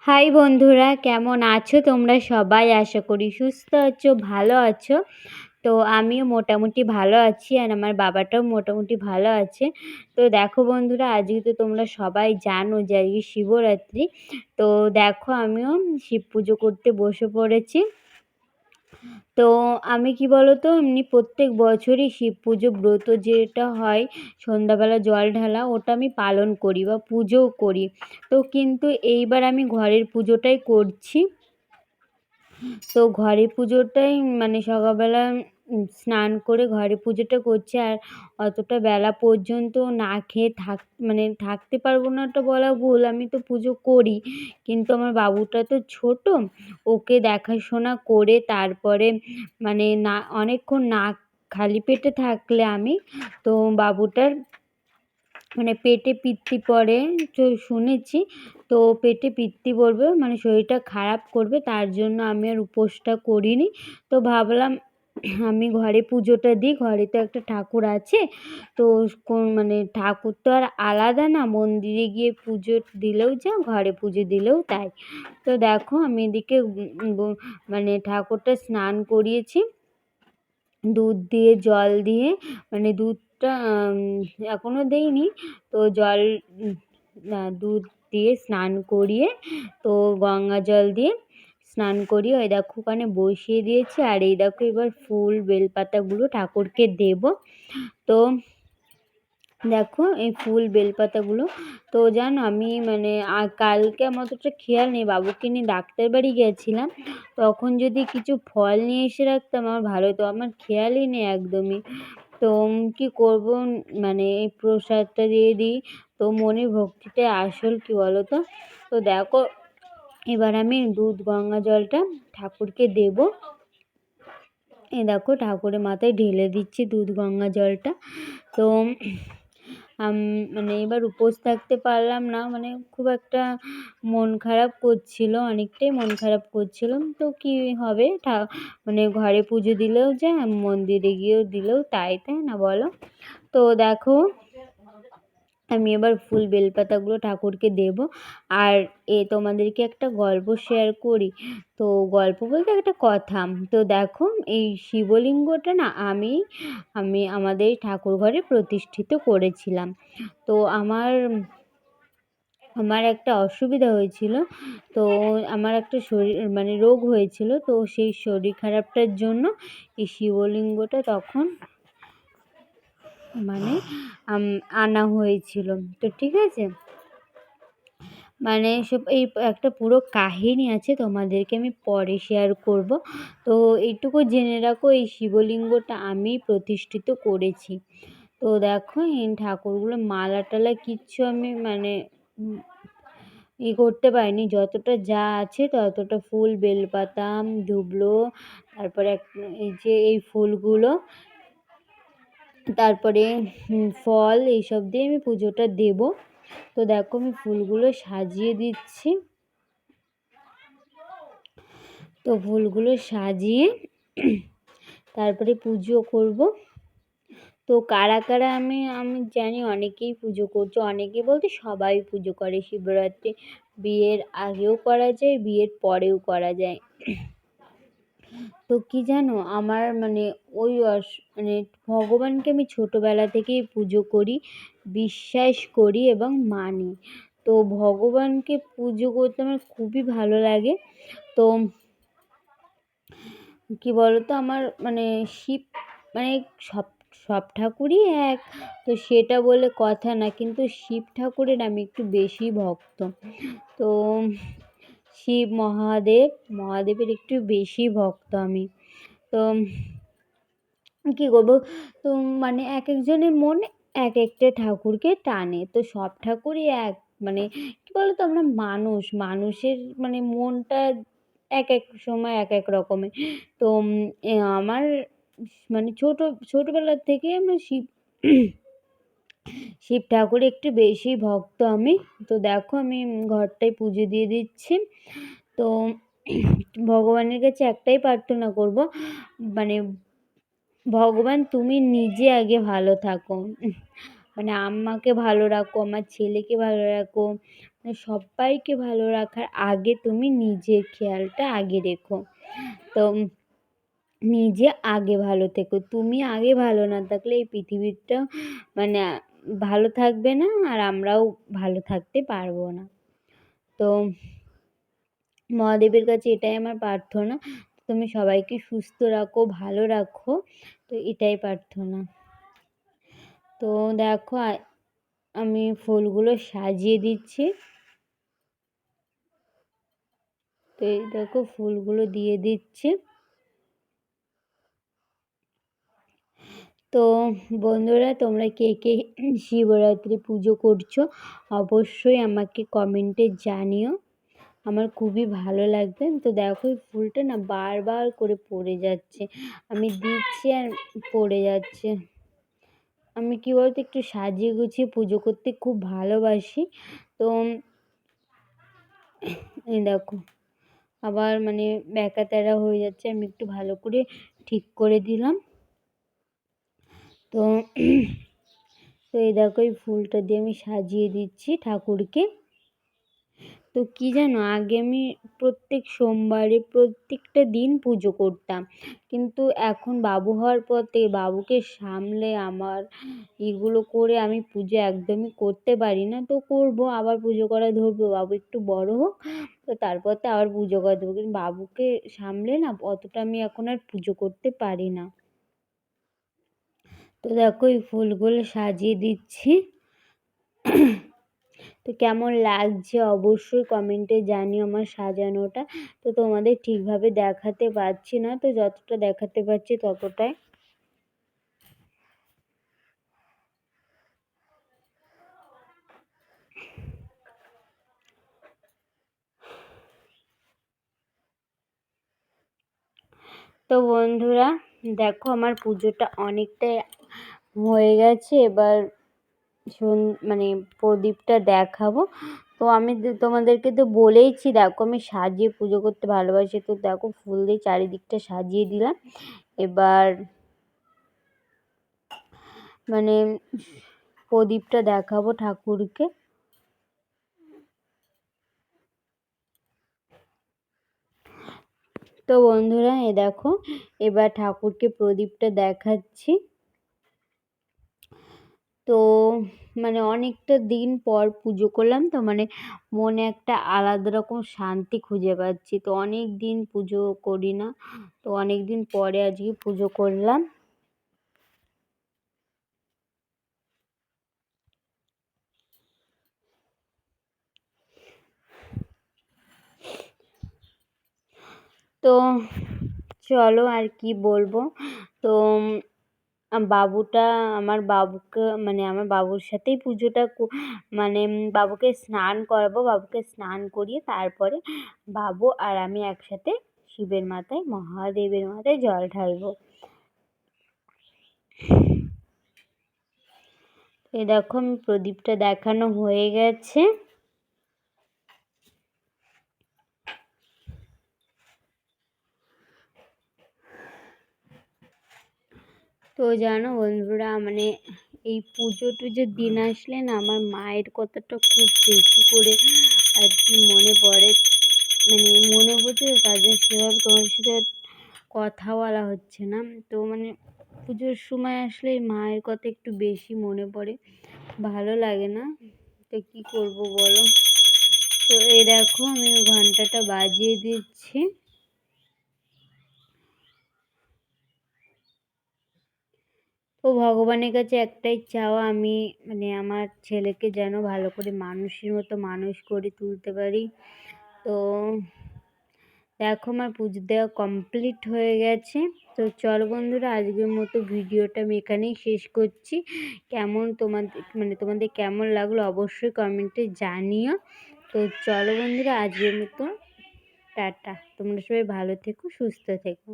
High বন্ধুরা, কেমন আছো তোমরা সবাই? আশা করি সুস্থ আছো, ভালো আছো। তো আমিও মোটামুটি ভালো আছি আর আমার বাবাটাও মোটামুটি ভালো আছে। তো দেখো বন্ধুরা, আজকে তো তোমরা সবাই জানো যে আজকে শিবরাত্রি। তো দেখো আমিও শিব পুজো করতে বসে পড়েছি। তো আমি কি বলো তো, এমনি প্রত্যেক বছরই শিব পুজো ব্রত যেটা হয় সন্ধ্যাবেলা জল ঢালা, ওটা আমি পালন করি বা পুজোও করি। তো কিন্তু এইবার আমি ঘরের পুজোটাই করছি। তো ঘরে পুজোটাই মানে সকালবেলা স্নান করে ঘরে পুজোটা করছি। আর অতটা বেলা পর্যন্ত না খেয়ে থাকতে পারবো না, ওটা বলা ভুল। আমি তো পুজো করি, কিন্তু আমার বাবুটা তো ছোট, ওকে দেখাশোনা করে তারপরে না অনেকক্ষণ না খালি পেটে থাকলে আমি তো বাবুটার পেটে পিত্তি পড়ে, তো শুনেছি। তো পেটে পিত্তি পড়বে, শরীরটা খারাপ করবে, তার জন্য আমি আর উপোসটা করিনি। তো ভাবলাম আমি ঘরে পুজোটা দিই। ঘরে তো একটা ঠাকুর আছে, তো ঠাকুর তো আর আলাদা না, মন্দিরে গিয়ে পুজো দিলেও যা, ঘরে পুজো দিলেও তাই। তো দেখো আমি এদিকে ঠাকুরটা স্নান করিয়েছি দুধ দিয়ে, জল দিয়ে। দুধটা এখনও দেইনি। তো জল না, দুধ দিয়ে স্নান করিয়ে, তো গঙ্গা জল দিয়ে স্নান করিয়ে ওই দেখো ওখানে বসিয়ে দিয়েছি। আর এই দেখো এবার ফুল বেলপাতাগুলো ঠাকুরকে দেব। তো দেখো এই ফুল বেলপাতাগুলো, তো জানো আমি কালকে আমার অতটা খেয়াল নেই, বাবুকে নিয়ে ডাক্তার বাড়ি গিয়েছিলাম, তখন যদি কিছু ফল নিয়ে এসে রাখতাম আমার ভালো হতো। আমার খেয়ালই নেই একদমই। তো কী করবো, এই প্রসাদটা দিয়ে দিই। তো মনের ভক্তিটাই আসল, কি বলো তো। তো দেখো এবার আমি দুধ গঙ্গা জলটা ঠাকুরকে দেব। এই দেখো ঠাকুরের মাথায় ঢেলে দিচ্ছি দুধ গঙ্গা জলটা। তো এবার উপোস থাকতে পারলাম না, খুব একটা মন খারাপ করছিল, অনেকটাই মন খারাপ করছিল। তো কী হবে, ঘরে পুজো দিলেও যায়, মন্দিরে গিয়েও দিলেও তাই, তাই না বলো? তো দেখো আমি এবার ফুল বেলপাতাগুলো ঠাকুরকে দেব। আর তোমাদেরকে একটা গল্প শেয়ার করি। তো গল্প বলতে একটা কথা। তো দেখো এই শিবলিঙ্গটা না আমি আমি আমাদের ঠাকুর ঘরে প্রতিষ্ঠিত করেছিলাম। তো আমার একটা অসুবিধা হয়েছিল। তো আমার একটা শরীর রোগ হয়েছিল। তো সেই শরীর খারাপটার জন্য এই শিবলিঙ্গটা তখন আনা হয়েছিল। তো ঠিক আছে, সব এই একটা পুরো কাহিনী আছে, তোমাদেরকে আমি পরে শেয়ার করব। তো এইটুকু জেনে রাখো, এই শিবলিঙ্গটা আমি প্রতিষ্ঠিত করেছি। তো দেখো এই ঠাকুরগুলো মালা টালা কিচ্ছু আমি করতে পারিনি, যতটা যা আছে ততটা ফুল বেলপাতা ধুবলো, তারপরে এই যে এই ফুলগুলো, তারপরে ফল, এইসব দিয়ে আমি পুজোটা দেব। তো দেখো আমি ফুলগুলো সাজিয়ে দিচ্ছি। তো ফুলগুলো সাজিয়ে তারপরে পুজো করব। তো কারা কারা আমি জানি অনেকেই পুজো করছো, অনেকে বলতে সবাই পুজো করে শিবরাত্রি। বিয়ের আগেও করা যায়, বিয়ের পরেও করা যায়। তো কি জানো, আমার ওই ভগবানকে আমি ছোটোবেলা থেকেই পুজো করি, বিশ্বাস করি এবং মানি। তো ভগবানকে পুজো করতে আমার খুবই ভালো লাগে। তো কি বলতো, আমার শিব সব সব ঠাকুরই এক, তো সেটা বলে কথা না, কিন্তু শিব ঠাকুরের আমি একটু বেশি ভক্ত। তো শিব মহাদেবের একটু বেশি ভক্ত আমি। তো কী করবো, তো এক একজনের মন এক একটা ঠাকুরকে টানে, তো সব ঠাকুরই এক। কী বলতো, আমরা মানুষের মনটা এক এক সময় এক এক রকমের। তো আমার ছোটোবেলার থেকে আমি শিব ঠাকুরে একটু বেশি ভক্ত আমি। তো দেখো আমি ঘরটায় পুজো দিয়ে দিচ্ছি। তো ভগবানের কাছে একটাই প্রার্থনা করব, ভগবান তুমি নিজে আগে ভালো থাকো, আমাকে ভালো রাখো, আমার ছেলেকে ভালো রাখো, মানে সবাইকে ভালো রাখার আগে তুমি নিজের খেয়ালটা আগে রেখো। তো নিজে আগে ভালো থেকো। তুমি আগে ভালো না থাকলে এই পৃথিবীটা মানে ভালো থাকবে না, আর আমরাও ভালো থাকতে পারবো না। তো মহাদেবের কাছে এটাই আমার প্রার্থনা, তুমি সবাইকে সুস্থ রাখো, ভালো রাখো। তো এটাই প্রার্থনা। তো দেখো আমি ফুলগুলো সাজিয়ে দিচ্ছি। তো এই দেখো ফুলগুলো দিয়ে দিচ্ছি। তো বন্ধুরা, তোমরা কে কে শিবরাত্রি পুজো করছো অবশ্যই আমাকে কমেন্টে জানিও, আমার খুবই ভালো লাগবে। তো দেখো এই ফুলটা না বারবার করে পড়ে যাচ্ছে, আমি দিচ্ছি আর পড়ে যাচ্ছে। আমি কী বলতো একটু সাজিয়ে গুছিয়ে পুজো করতে খুব ভালোবাসি। তো এই দেখো আবার মানে ব্যাকা তেরা হয়ে যাচ্ছে, আমি একটু ভালো করে ঠিক করে দিলাম। তো তো এই দেখো এই ফুলটা দিয়ে আমি সাজিয়ে দিচ্ছি ঠাকুরকে। তো কী জানো, আগে আমি প্রত্যেক সোমবারে প্রত্যেকটা দিন পুজো করতাম, কিন্তু এখন বাবু হওয়ার পর থেকে বাবুকে সামলে আমার এগুলো করে আমি পুজো একদমই করতে পারি না। তো করবো, আবার পুজো করা ধরবো, বাবু একটু বড় হোক, তো তারপর তো আবার পুজো করা ধরবো, কিন্তু বাবুকে সামলে না অতটা আমি এখন আর পুজো করতে পারি না। তো দেখো এই ফুলগুলো সাজিয়ে দিচ্ছি। তো কেমন লাগছে অবশ্যই কমেন্টে জানিও আমার সাজানোটা। তো তোমাদের ঠিকভাবে দেখাতে পারছি না, তো যতটা দেখাতে পারছি ততটাই। তো বন্ধুরা দেখো আমার পুজোটা অনেকটাই হয়ে গেছে, এবার মানে প্রদীপটা দেখাবো। তো আমি তোমাদেরকে তো বলেইছি, দেখো আমি সাজিয়ে পুজো করতে ভালোবাসি। তো দেখো ফুল দিয়ে চারিদিকটা সাজিয়ে দিলাম। এবার মানে প্রদীপটা দেখাবো ঠাকুরকে। তো বন্ধুরা এ দেখো এবার ঠাকুরকে প্রদীপটা দেখাচ্ছি। তো মানে অনেকটা দিন পর পুজো করলাম, তো মানে মনে একটা আলাদা রকম শান্তি খুঁজে পাচ্ছি। তো অনেক দিন পুজো করি না, তো অনেক দিন পরে আজকে পুজো করলাম। তো চলো আর কি বলবো। তো বাবুটা আমার বাবুকে মানে আমার বাবুর সাথেই পুজোটা মানে বাবুকে স্নান করাবো, বাবুকে স্নান করিয়ে তারপরে বাবু আর আমি একসাথে শিবের মাথায় মহাদেবের মাথায় জল ঢালবো। এই দেখো আমি প্রদীপটা দেখানো হয়ে গেছে। তো জানো বন্ধুরা, মানে এই পুজো টুজোর দিন আসলে না আমার মায়ের কথাটা খুব বেশি করে আর কি মনে পড়ে। মানে মনে হচ্ছে তার জন্য সেভাবে তোমার সাথে কথা বলা হচ্ছে না। তো মানে পুজোর সময় আসলে মায়ের কথা একটু বেশি মনে পড়ে, ভালো লাগে না। তো কী করব বলো। তো এই দেখো আমি ঘন্টাটা বাজিয়ে দিচ্ছি। তো ভগবানের কাছে একটাই চাওয়া, আমি মানে আমার ছেলেকে যেন ভালো করে মানুষের মতো মানুষ করে তুলতে পারি। তো দেখো আমার পুজো দেওয়া কমপ্লিট হয়ে গেছে। তো চলো বন্ধুরা, আজকের মতো ভিডিওটা আমি এখানেই শেষ করছি। কেমন তোমাদের কেমন লাগলো অবশ্যই কমেন্টে জানিও। তো চলো বন্ধুরা, আজকের মতো টাটা। তোমরা সবাই ভালো থেকো, সুস্থ থেকো।